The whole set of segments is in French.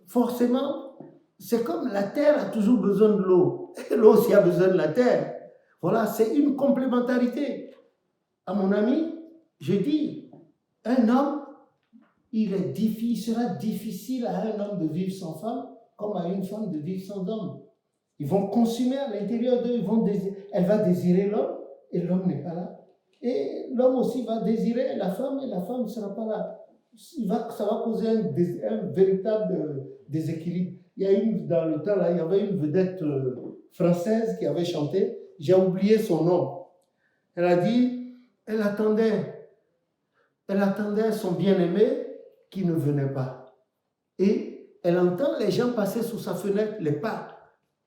forcément, c'est comme la terre a toujours besoin de l'eau. Et l'eau aussi a besoin de la terre. Voilà, c'est une complémentarité. À mon ami, je dis, un homme, il sera difficile à un homme de vivre sans femme, comme à une femme de vivre sans homme. Ils vont consumer à l'intérieur d'eux, elle va désirer l'homme, et l'homme n'est pas là. Et l'homme aussi va désirer la femme, et la femme ne sera pas là. Ça va causer un véritable déséquilibre. Dans le temps, là, il y avait une vedette française qui avait chanté, j'ai oublié son nom. Elle a dit, elle attendait son bien-aimé qui ne venait pas. Et elle entend les gens passer sous sa fenêtre, les pas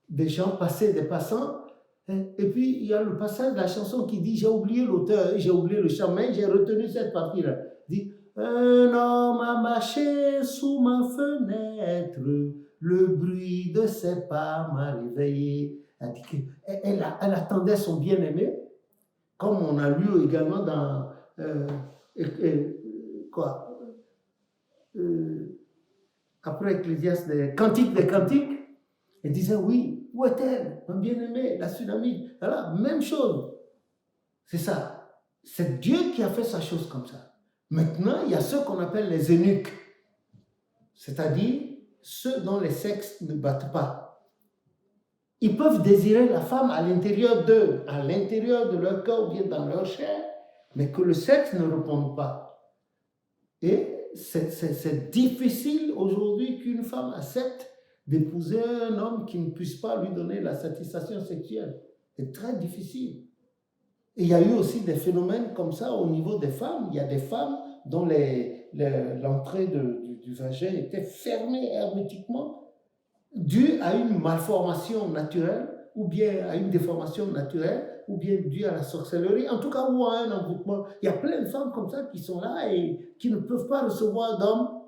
des gens passer, des passants. Et puis, il y a le passage de la chanson qui dit, j'ai oublié l'auteur, j'ai oublié le chant, mais j'ai retenu cette partie-là. Il dit, un homme a marché sous ma fenêtre, le bruit de ses pas m'a réveillé. Elle attendait son bien-aimé, comme on a lu également dans après Ecclésiaste, Cantique des Cantiques. Elle disait, oui, où est-elle, mon bien-aimé, la Sunamite? Voilà, même chose. C'est ça. C'est Dieu qui a fait sa chose comme ça. Maintenant, il y a ceux qu'on appelle les eunuques, c'est-à-dire ceux dont les sexes ne battent pas. Ils peuvent désirer la femme à l'intérieur d'eux, à l'intérieur de leur cœur ou bien dans leur chair, mais que le sexe ne réponde pas. Et c'est difficile aujourd'hui qu'une femme accepte d'épouser un homme qui ne puisse pas lui donner la satisfaction sexuelle. C'est très difficile. Et il y a eu aussi des phénomènes comme ça au niveau des femmes. Il y a des femmes dont l'entrée du vagin était fermée hermétiquement due à une malformation naturelle ou bien à une déformation naturelle ou bien due à la sorcellerie, en tout cas ou à un envoûtement. Il y a plein de femmes comme ça qui sont là et qui ne peuvent pas recevoir d'hommes.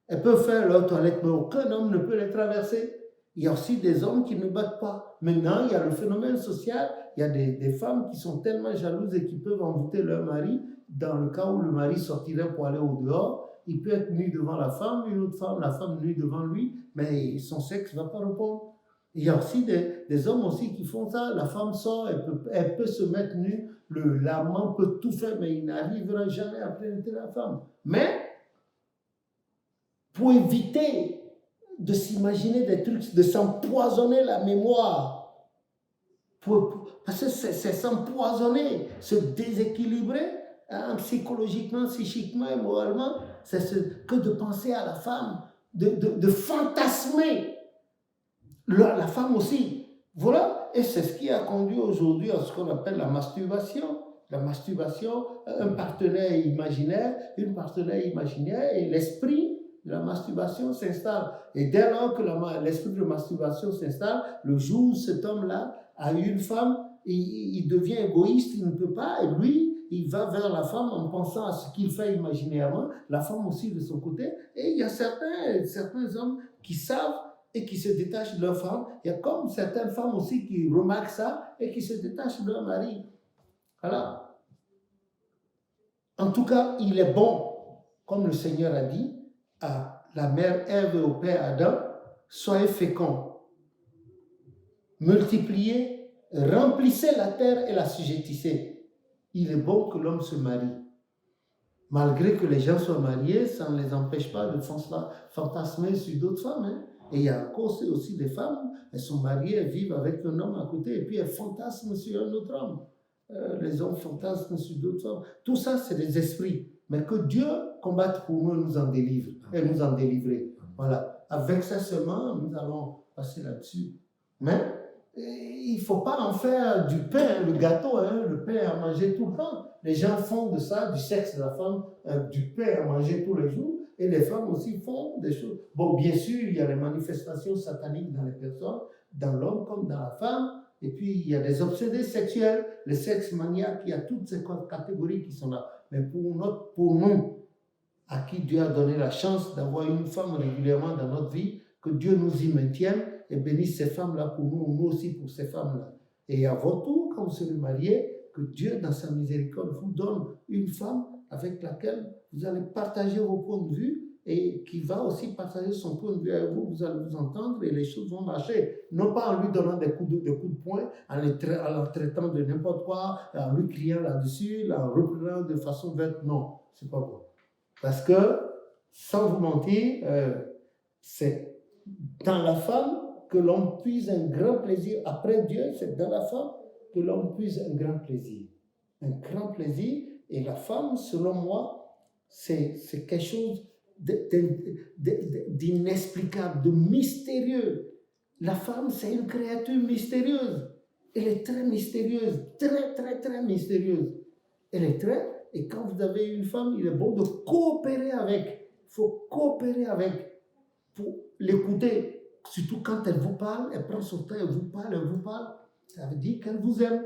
Elles peuvent faire leur toilette, mais aucun homme ne peut les traverser. Il y a aussi des hommes qui ne battent pas. Maintenant, il y a le phénomène social. Il y a des femmes qui sont tellement jalouses et qui peuvent envoûter leur mari. Dans le cas où le mari sortirait pour aller au dehors, il peut être nu devant la femme, une autre femme, la femme nue devant lui, mais son sexe ne va pas répondre. Il y a aussi des hommes aussi qui font ça. La femme sort, elle peut se mettre nue, l'amant peut tout faire, mais il n'arrivera jamais à pénétrer la femme. Mais pour éviter de s'imaginer des trucs, de s'empoisonner la mémoire, parce que c'est s'empoisonner, se déséquilibrer psychologiquement, psychiquement et moralement, que de penser à la femme, de fantasmer la femme aussi. Voilà, et c'est ce qui a conduit aujourd'hui à ce qu'on appelle la masturbation. La masturbation, un partenaire imaginaire, une partenaire imaginaire, et l'esprit de la masturbation s'installe. Et dès lors que l'esprit de masturbation s'installe, le jour où cet homme-là a eu une femme, il devient égoïste, il ne peut pas, et lui, il va vers la femme en pensant à ce qu'il fait imaginairement, la femme aussi de son côté. Et il y a certains hommes qui savent et qui se détachent de leur femme. Il y a comme certaines femmes aussi qui remarquent ça et qui se détachent de leur mari. Voilà. En tout cas, il est bon, comme le Seigneur a dit à la mère Ève et au père Adam, soyez féconds, multipliez, remplissez la terre et l'assujettissez. Il est bon que l'homme se marie. Malgré que les gens soient mariés, ça ne les empêche pas de fantasmer sur d'autres femmes. Hein. Et il y a encore aussi des femmes, elles sont mariées, elles vivent avec un homme à côté et puis elles fantasment sur un autre homme. Les hommes fantasment sur d'autres femmes. Tout ça, c'est des esprits. Mais que Dieu combatte pour nous et nous en délivre. Et nous en délivrer. Voilà. Avec ça seulement, nous allons passer là-dessus. Mais il ne faut pas en faire du pain, le gâteau, hein, le pain à manger tout le temps. Les gens font de ça, du sexe de la femme, du pain à manger tous les jours. Et les femmes aussi font des choses. Bon, bien sûr, il y a les manifestations sataniques dans les personnes, dans l'homme comme dans la femme. Et puis, il y a des obsédés sexuels, les sexes maniaques, il y a toutes ces catégories qui sont là. Mais pour nous, à qui Dieu a donné la chance d'avoir une femme régulièrement dans notre vie, que Dieu nous y maintienne et bénisse ces femmes-là pour nous, nous aussi pour ces femmes-là. Et à votre tour, quand vous serez mariés, que Dieu, dans sa miséricorde, vous donne une femme avec laquelle vous allez partager vos points de vue et qui va aussi partager son point de vue avec vous. Vous allez vous entendre et les choses vont marcher. Non pas en lui donnant des coups de poing, en le traitant de n'importe quoi, en lui criant là-dessus, en reprenant de façon verte. Non, c'est pas bon. Parce que, sans vous mentir, c'est dans la femme que l'on puise un grand plaisir. Après Dieu, c'est dans la femme que l'on puise un grand plaisir. Un grand plaisir. Et la femme, selon moi, c'est quelque chose d'inexplicable, de mystérieux. La femme, c'est une créature mystérieuse. Elle est très mystérieuse, très, très, très mystérieuse. Elle est très... Et quand vous avez une femme, il est bon de coopérer avec. Il faut coopérer avec pour l'écouter. Surtout quand elle vous parle, elle prend son temps, elle vous parle. Ça veut dire qu'elle vous aime.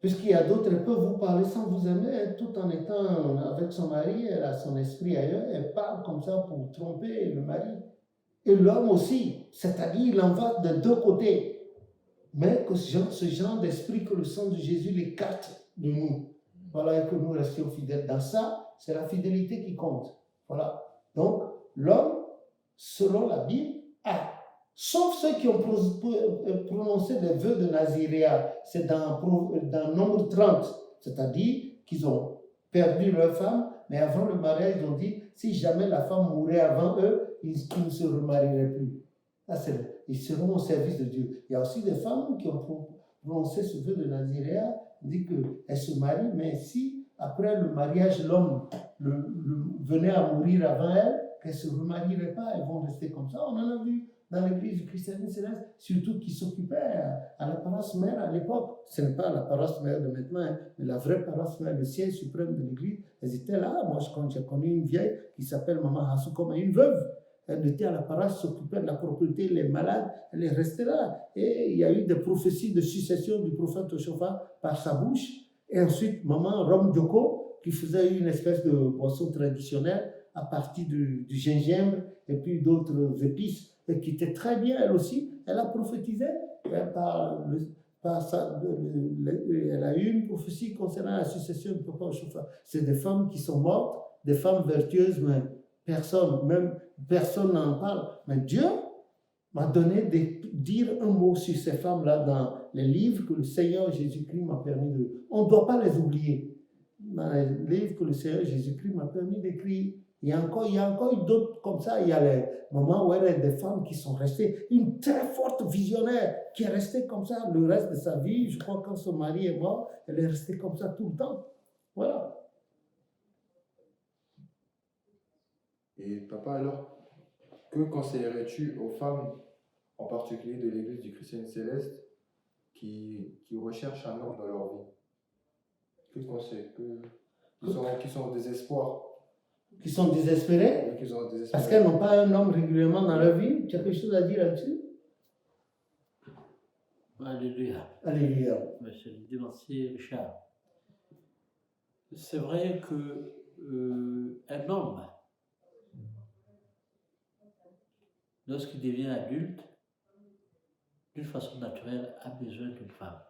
Puisqu'il y a d'autres, elle peut vous parler sans vous aimer, tout en étant avec son mari, elle a son esprit ailleurs, elle parle comme ça pour tromper le mari. Et l'homme aussi, c'est-à-dire il en va de deux côtés. Mais que ce genre d'esprit que le sang de Jésus l'écarte de nous. Voilà, et que nous restions fidèles. Dans ça, c'est la fidélité qui compte. Voilà. Donc, l'homme, selon la Bible, a. Sauf ceux qui ont prononcé des vœux de Naziréa. C'est dans Nombre 30. C'est-à-dire qu'ils ont perdu leur femme, mais avant le mariage, ils ont dit, si jamais la femme mourait avant eux, ils ne se remarieraient plus. Là, ils seront au service de Dieu. Il y a aussi des femmes qui ont prononcé ce vœu de Naziréa, dit qu'elles se marient, mais si après le mariage, l'homme venait à mourir avant elles, qu'elles ne se remarieraient pas, elles vont rester comme ça. On en a vu dans l'église du christianisme céleste, surtout qui s'occupait à la paroisse mère à l'époque. Ce n'est pas la paroisse mère de maintenant, hein, mais la vraie paroisse mère, le siège suprême de l'église. Elles étaient là. Moi, quand j'ai connu une vieille qui s'appelle Maman Hassou, comme une veuve. Elle était à la paroisse, s'occupait de la propriété, les malades, elle est restée là. Et il y a eu des prophéties de succession du prophète Oshofa par sa bouche. Et ensuite, Maman Rom Djoko, qui faisait une espèce de boisson traditionnelle à partir du gingembre et puis d'autres épices, et qui était très bien, elle aussi. Elle a prophétisé elle a eu une prophétie concernant la succession du prophète Oshofa. C'est des femmes qui sont mortes, des femmes vertueuses, mais personne n'en parle. Mais Dieu m'a donné de dire un mot sur ces femmes-là dans les livres que le Seigneur Jésus-Christ m'a permis de... On ne doit pas les oublier. Dans les livres que le Seigneur Jésus-Christ m'a permis d'écrire. Il y a encore eu d'autres comme ça. Il y a les moments où il y a des femmes qui sont restées, une très forte visionnaire qui est restée comme ça le reste de sa vie. Je crois que quand son mari est mort, elle est restée comme ça tout le temps. Voilà. Et papa, alors, que conseillerais-tu aux femmes, en particulier de l'église du christianisme céleste, qui recherchent un homme dans leur vie? Que conseils qui sont au désespoir? Qui sont désespérées, parce qu'elles n'ont pas un homme régulièrement dans leur vie. Tu as quelque chose à dire là-dessus? Alléluia. Alléluia. Monsieur le Dimancier Richard. C'est vrai que un homme, lorsqu'il devient adulte, d'une façon naturelle, a besoin d'une femme.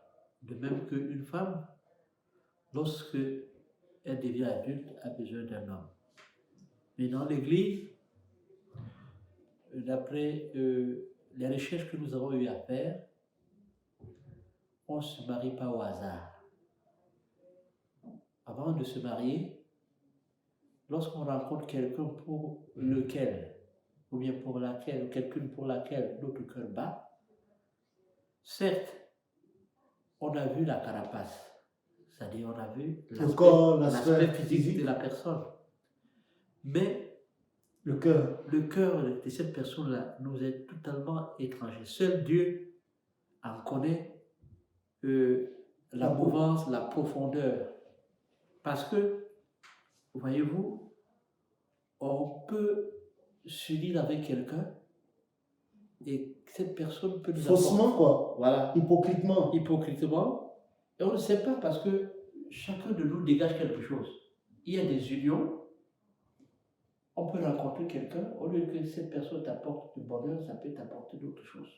De même qu'une femme, lorsqu'elle devient adulte, a besoin d'un homme. Mais dans l'Église, d'après les recherches que nous avons eu à faire, on ne se marie pas au hasard. Avant de se marier, lorsqu'on rencontre quelqu'un pour lequel, ou bien pour laquelle, ou quelqu'une pour laquelle notre cœur bat, certes, on a vu la carapace, c'est-à-dire on a vu l'aspect physique de la personne. Mais le cœur de cette personne-là nous est totalement étranger. Seul Dieu en connaît la mouvance, la profondeur. Parce que, voyez-vous, on peut s'unir avec quelqu'un et cette personne peut nous faussement, quoi. Voilà. Hypocritement. Et on ne sait pas parce que chacun de nous dégage quelque chose. Il y a des unions. On peut rencontrer quelqu'un, au lieu que cette personne t'apporte du bonheur, ça peut t'apporter d'autres choses.